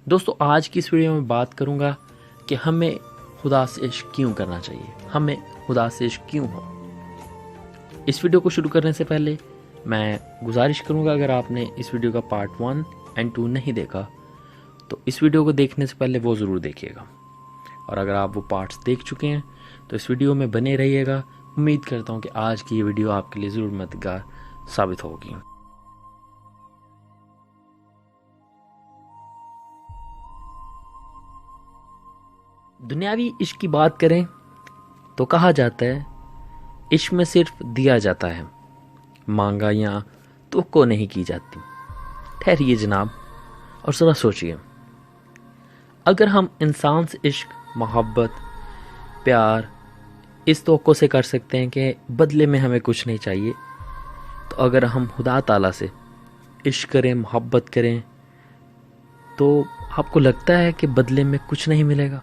دوستو آج کی اس ویڈیو میں بات کروں گا کہ ہمیں خدا سے عشق کیوں کرنا چاہیے، ہمیں خدا سے عشق کیوں ہو۔ اس ویڈیو کو شروع کرنے سے پہلے میں گزارش کروں گا، اگر آپ نے اس ویڈیو کا پارٹ 1 اور 2 نہیں دیکھا تو اس ویڈیو کو دیکھنے سے پہلے وہ ضرور دیکھیے گا، اور اگر آپ وہ پارٹس دیکھ چکے ہیں تو اس ویڈیو میں بنے رہیے گا۔ امید کرتا ہوں کہ آج کی یہ ویڈیو آپ کے لیے ضرور مددگار ثابت ہوگی۔ دنیاوی عشق کی بات کریں تو کہا جاتا ہے عشق میں صرف دیا جاتا ہے، مانگا یا توقع نہیں کی جاتی۔ ٹھہریے جناب اور ذرا سوچئے، اگر ہم انسان سے عشق، محبت، پیار اس توقع سے کر سکتے ہیں کہ بدلے میں ہمیں کچھ نہیں چاہیے، تو اگر ہم خدا تعالیٰ سے عشق کریں، محبت کریں، تو آپ کو لگتا ہے کہ بدلے میں کچھ نہیں ملے گا؟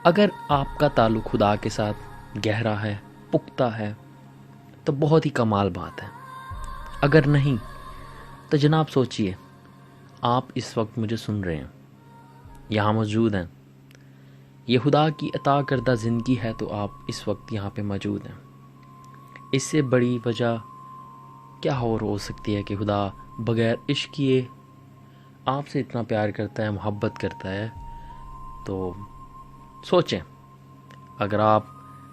اگر آپ کا تعلق خدا کے ساتھ گہرا ہے، پختہ ہے، تو بہت ہی کمال بات ہے۔ اگر نہیں تو جناب سوچئے، آپ اس وقت مجھے سن رہے ہیں، یہاں موجود ہیں، یہ خدا کی عطا کردہ زندگی ہے، تو آپ اس وقت یہاں پہ موجود ہیں۔ اس سے بڑی وجہ کیا اور ہو سکتی ہے کہ خدا بغیر عشق کیے آپ سے اتنا پیار کرتا ہے، محبت کرتا ہے؟ تو سوچیں، اگر آپ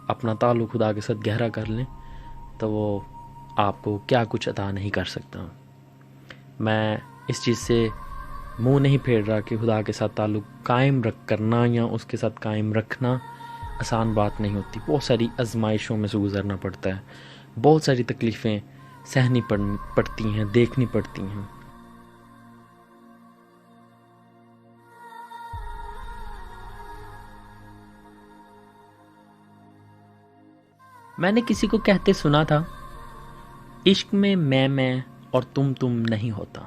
اپنا تعلق خدا کے ساتھ گہرا کر لیں تو وہ آپ کو کیا کچھ عطا نہیں کر سکتا۔ میں اس چیز سے منہ نہیں پھیر رہا کہ خدا کے ساتھ تعلق قائم کرنا یا اس کے ساتھ قائم رکھنا آسان بات نہیں ہوتی۔ بہت ساری آزمائشوں میں سے گزرنا پڑتا ہے، بہت ساری تکلیفیں سہنی پڑتی ہیں، دیکھنی پڑتی ہیں۔ میں نے کسی کو کہتے سنا تھا، عشق میں میں اور تم نہیں ہوتا،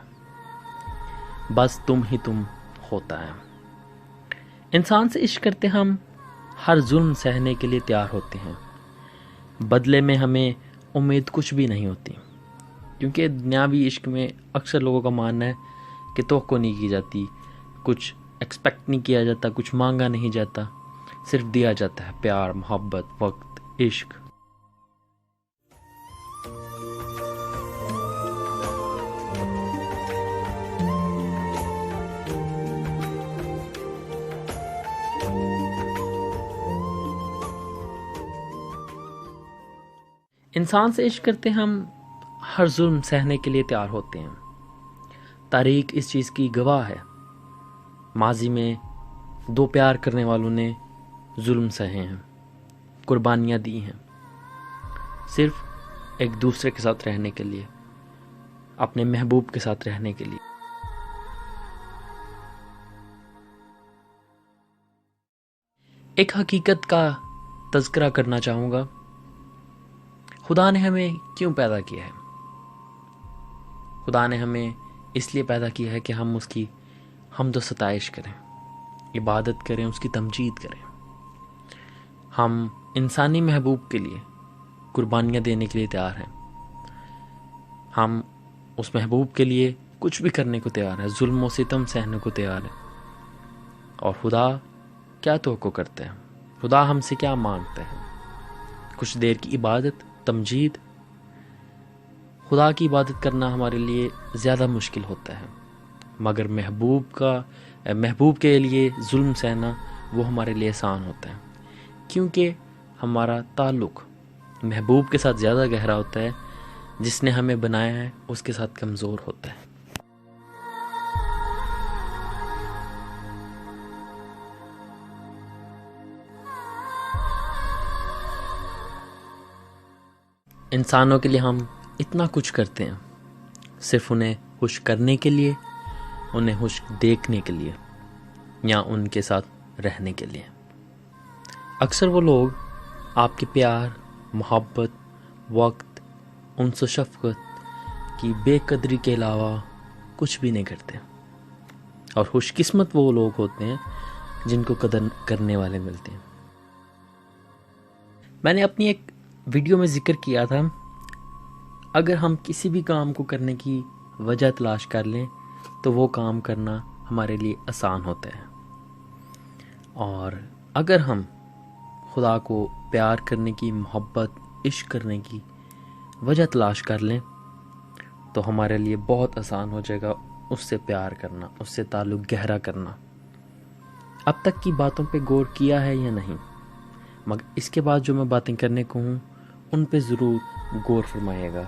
بس تم ہی تم ہوتا ہے۔ انسان سے عشق کرتے ہم ہر ظلم سہنے کے لیے تیار ہوتے ہیں، بدلے میں ہمیں امید کچھ بھی نہیں ہوتی، کیونکہ دنیاوی عشق میں اکثر لوگوں کا ماننا ہے کہ توقع نہیں کی جاتی، کچھ ایکسپیکٹ نہیں کیا جاتا، کچھ مانگا نہیں جاتا، صرف دیا جاتا ہے پیار، محبت، وقت، عشق۔ انسان سے عشق کرتے ہم ہر ظلم سہنے کے لیے تیار ہوتے ہیں۔ تاریخ اس چیز کی گواہ ہے، ماضی میں دو پیار کرنے والوں نے ظلم سہے ہیں، قربانیاں دی ہیں، صرف ایک دوسرے کے ساتھ رہنے کے لیے، اپنے محبوب کے ساتھ رہنے کے لیے۔ ایک حقیقت کا تذکرہ کرنا چاہوں گا، خدا نے ہمیں کیوں پیدا کیا ہے؟ خدا نے ہمیں اس لیے پیدا کیا ہے کہ ہم اس کی حمد و ستائش کریں، عبادت کریں، اس کی تمجید کریں۔ ہم انسانی محبوب کے لیے قربانیاں دینے کے لیے تیار ہیں، ہم اس محبوب کے لیے کچھ بھی کرنے کو تیار ہیں، ظلم و ستم سہنے کو تیار ہیں۔ اور خدا کیا توقع کرتے ہیں؟ خدا ہم سے کیا مانگتے ہیں؟ کچھ دیر کی عبادت، تمجید۔ خدا کی عبادت کرنا ہمارے لیے زیادہ مشکل ہوتا ہے، مگر محبوب کے لیے ظلم سہنا وہ ہمارے لیے آسان ہوتا ہے، کیونکہ ہمارا تعلق محبوب کے ساتھ زیادہ گہرا ہوتا ہے، جس نے ہمیں بنایا ہے اس کے ساتھ کمزور ہوتا ہے۔ انسانوں کے لیے ہم اتنا کچھ کرتے ہیں، صرف انہیں خوش کرنے کے لیے، انہیں خوش دیکھنے کے لیے، یا ان کے ساتھ رہنے کے لیے۔ اکثر وہ لوگ آپ کے پیار، محبت، وقت، انس و شفقت کی بے قدری کے علاوہ کچھ بھی نہیں کرتے، اور خوش قسمت وہ لوگ ہوتے ہیں جن کو قدر کرنے والے ملتے ہیں۔ میں نے اپنی ایک ویڈیو میں ذکر کیا تھا، اگر ہم کسی بھی کام کو کرنے کی وجہ تلاش کر لیں تو وہ کام کرنا ہمارے لیے آسان ہوتا ہے، اور اگر ہم خدا کو پیار کرنے کی، محبت، عشق کرنے کی وجہ تلاش کر لیں تو ہمارے لیے بہت آسان ہو جائے گا اس سے پیار کرنا، اس سے تعلق گہرا کرنا۔ اب تک کی باتوں پہ غور کیا ہے یا نہیں؟ مگر اس کے بعد جو میں باتیں کرنے کو ہوں ان پہ ضرور غور فرمائیے گا،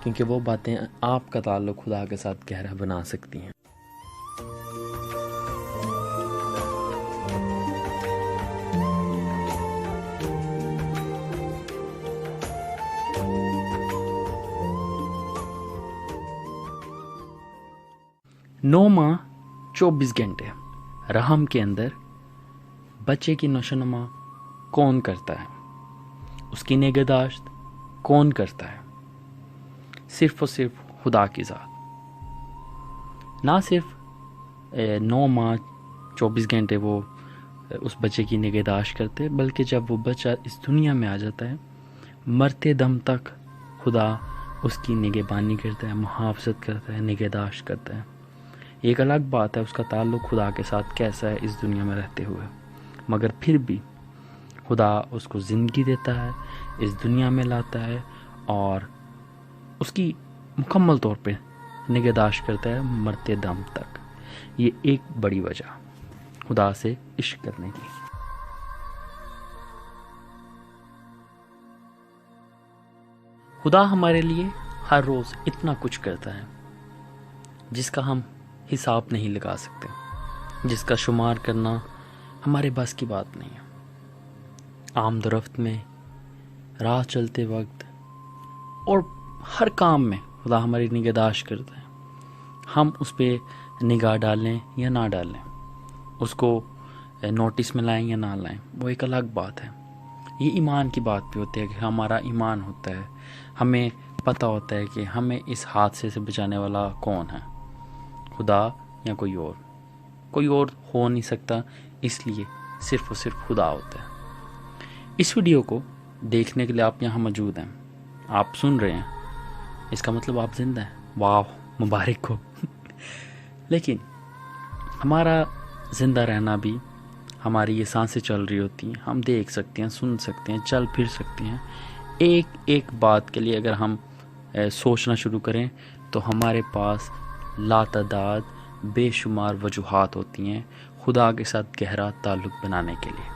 کیونکہ وہ باتیں آپ کا تعلق خدا کے ساتھ گہرا بنا سکتی ہیں۔ نو ماہ 24 گھنٹے رحم کے اندر بچے کی نشوونما کون کرتا ہے؟ اس کی نگہداشت کون کرتا ہے؟ صرف اور صرف خدا کی ذات۔ نہ صرف 9 ماہ 24 گھنٹے وہ اس بچے کی نگہداشت کرتے، بلکہ جب وہ بچہ اس دنیا میں آ جاتا ہے، مرتے دم تک خدا اس کی نگہبانی کرتا ہے، محافظت کرتا ہے، نگہداشت کرتا ہے۔ ایک الگ بات ہے اس کا تعلق خدا کے ساتھ کیسا ہے اس دنیا میں رہتے ہوئے، مگر پھر بھی خدا اس کو زندگی دیتا ہے، اس دنیا میں لاتا ہے اور اس کی مکمل طور پہ نگہداشت کرتا ہے مرتے دم تک۔ یہ ایک بڑی وجہ خدا سے عشق کرنے کی۔ خدا ہمارے لیے ہر روز اتنا کچھ کرتا ہے جس کا ہم حساب نہیں لگا سکتے، جس کا شمار کرنا ہمارے بس کی بات نہیں ہے۔ آمد و رفت میں، راہ چلتے وقت اور ہر کام میں خدا ہماری نگہداشت کرتا ہے۔ ہم اس پہ نگاہ ڈالیں یا نہ ڈالیں، اس کو نوٹس میں لائیں یا نہ لائیں، وہ ایک الگ بات ہے۔ یہ ایمان کی بات بھی ہوتی ہے کہ ہمارا ایمان ہوتا ہے، ہمیں پتہ ہوتا ہے کہ ہمیں اس حادثے سے بچانے والا کون ہے، خدا یا کوئی اور ہو نہیں سکتا، اس لیے صرف اور صرف خدا ہوتا ہے۔ اس ویڈیو کو دیکھنے کے لیے آپ یہاں موجود ہیں، آپ سن رہے ہیں، اس کا مطلب آپ زندہ ہیں۔ واہ، مبارک ہو۔ لیکن ہمارا زندہ رہنا بھی، ہماری یہ سانسیں چل رہی ہوتی ہیں، ہم دیکھ سکتے ہیں، سن سکتے ہیں، چل پھر سکتے ہیں، ایک ایک بات کے لیے اگر ہم سوچنا شروع کریں تو ہمارے پاس لاتعداد بے شمار وجوہات ہوتی ہیں خدا کے ساتھ گہرا تعلق بنانے کے لیے۔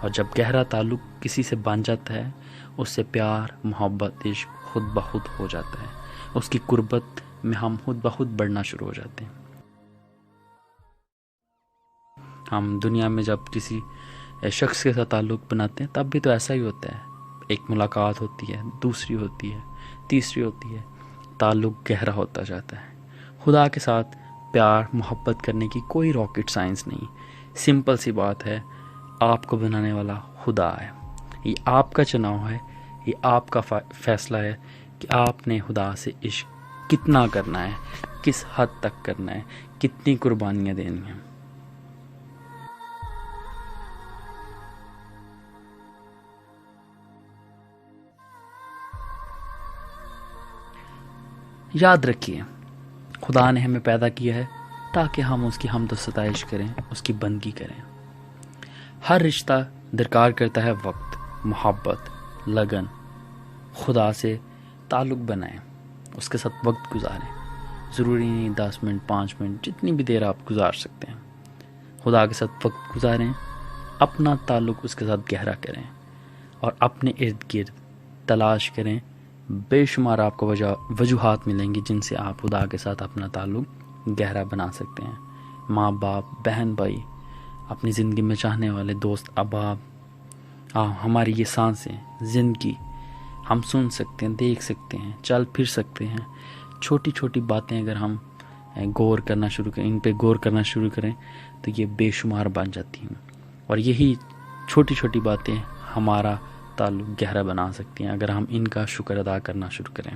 اور جب گہرا تعلق کسی سے بن جاتا ہے، اس سے پیار، محبت، عشق خود بخود ہو جاتا ہے، اس کی قربت میں ہم خود بخود بڑھنا شروع ہو جاتے ہیں۔ ہم دنیا میں جب کسی شخص کے ساتھ تعلق بناتے ہیں تب بھی تو ایسا ہی ہوتا ہے، ایک ملاقات ہوتی ہے، دوسری ہوتی ہے، تیسری ہوتی ہے، تعلق گہرا ہوتا جاتا ہے۔ خدا کے ساتھ پیار، محبت کرنے کی کوئی راکٹ سائنس نہیں، سمپل سی بات ہے، آپ کو بنانے والا خدا ہے۔ یہ آپ کا چناؤ ہے، یہ آپ کا فیصلہ ہے کہ آپ نے خدا سے عشق کتنا کرنا ہے، کس حد تک کرنا ہے، کتنی قربانیاں دینی ہیں۔ یاد رکھیے، خدا نے ہمیں پیدا کیا ہے تاکہ ہم اس کی حمد و ستائش کریں، اس کی بندگی کریں۔ ہر رشتہ درکار کرتا ہے وقت، محبت، لگن۔ خدا سے تعلق بنائیں، اس کے ساتھ وقت گزاریں، ضروری نہیں 10 منٹ، 5 منٹ، جتنی بھی دیر آپ گزار سکتے ہیں خدا کے ساتھ وقت گزاریں، اپنا تعلق اس کے ساتھ گہرا کریں اور اپنے ارد گرد تلاش کریں۔ بے شمار آپ کو وجوہات ملیں گی جن سے آپ خدا کے ساتھ اپنا تعلق گہرا بنا سکتے ہیں۔ ماں باپ، بہن بھائی، اپنی زندگی میں چاہنے والے دوست احباب، ہماری یہ سانسیں، زندگی، ہم سن سکتے ہیں، دیکھ سکتے ہیں، چل پھر سکتے ہیں۔ چھوٹی چھوٹی باتیں اگر ہم غور کرنا شروع کریں، ان پہ غور کرنا شروع کریں تو یہ بے شمار بن جاتی ہیں، اور یہی چھوٹی چھوٹی باتیں ہمارا تعلق گہرا بنا سکتی ہیں اگر ہم ان کا شکر ادا کرنا شروع کریں۔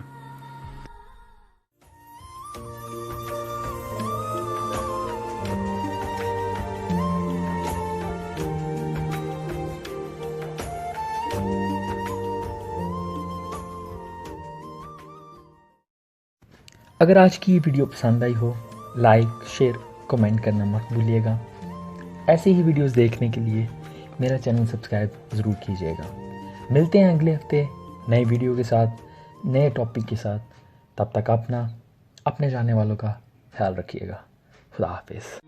اگر آج کی یہ ویڈیو پسند آئی ہو، لائک، شیئر، کمنٹ کرنا مت بھولیے گا۔ ایسے ہی ویڈیوز دیکھنے کے لیے میرا چینل سبسکرائب ضرور کیجیے گا۔ ملتے ہیں اگلے ہفتے نئی ویڈیو کے ساتھ، نئے ٹاپک کے ساتھ۔ تب تک اپنے جانے والوں کا خیال رکھیے گا۔ خدا حافظ۔